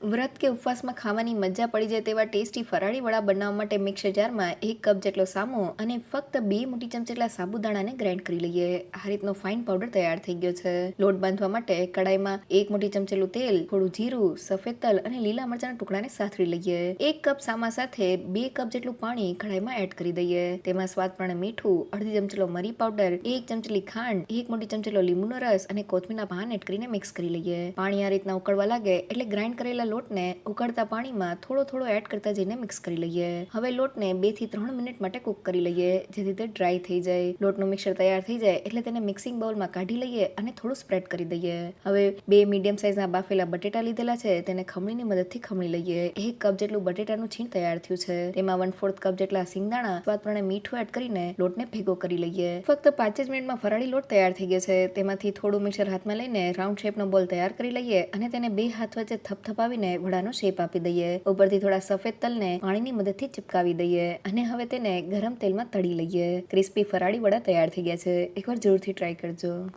વ્રત કે ઉપવાસમાં ખાવાની મજા પડી જાય તેવા ટેસ્ટી ફરાળી વડા બનાવવા માટે મિક્સર જારમાં 1 કપ જેટલો સામો અને ફક્ત 2 મોટી ચમચી જેટલા સાબુદાણાને ગ્રાઇન્ડ કરી લઈએ. આ રીતનો ફાઇન પાવડર તૈયાર થઈ ગયો છે. લોટ બાંધવા માટે કડાઈમાં 1 મોટી ચમચેલું તેલ, થોડું જીરું, સફેદ તલ અને લીલા મરચાના ટુકડાને સાતરી લઈએ. 1 કપ સામા સાથે 2 કપ જેટલું પાણી કડાઈમાં એડ કરી દઈએ. તેમાં સ્વાદ પ્રમાણે મીઠું, અડધી ચમચીલો મરી પાવડર, 1 ચમચી ખાંડ, 1 મોટી ચમચીલો લીંબુનો રસ અને કોથમીરના પાન એડ કરીને મિક્સ કરી લઈએ. પાણી આ રીતના ઉકળવા લાગે એટલે ગ્રાઇન્ડ કરેલા લોટને ઉકળતા પાણીમાં થોડો એડ કરતા જઈને મિક્સ કરી લઈએ. હવે લોટને 2 થી 3 મિનિટ માટે કુક કરી લઈએ જેથી તે ડ્રાય થઈ જાય. લોટનું મિક્સર તૈયાર થઈ જાય એટલે તેને મિક્સિંગ બાઉલમાં કાઢી લઈએ અને થોડું સ્પ્રેડ કરી દઈએ. હવે 2 મીડિયમ સાઇઝના બાફેલા બટેટા લીધેલા છે તેને ખમણીની મદદથી ખમણી લઈએ. 1 કપ જેટલું બટેટાનું છીણ તૈયાર થયું છે. તેમાં 1/4 કપ જેટલા સિંગદાણા સ્વાદ પ્રમાણે મીઠું એડ કરીને લોટને ભેગો કરી લઈએ. ફક્ત 5 જ મિનિટમાં ફરાળી લોટ તૈયાર થઈ ગયો છે. તેમાંથી થોડું મિક્સર હાથમાં લઈને રાઉન્ડ શેપનો બોલ તૈયાર કરી લઈએ અને તેને 2 હાથ વચ્ચે થપથપાવીને વડાનો શેપ આપી દઈએ. ઉપરથી થોડા સફેદ તલને પાણીની મદદથી ચિપકાવી દઈએ અને હવે તેને ગરમ તેલમાં તળી લઈએ. ક્રિસ્પી ફરાળી વડા તૈયાર થઈ ગયા છે. એકવાર જરૂરથી ટ્રાય કરજો.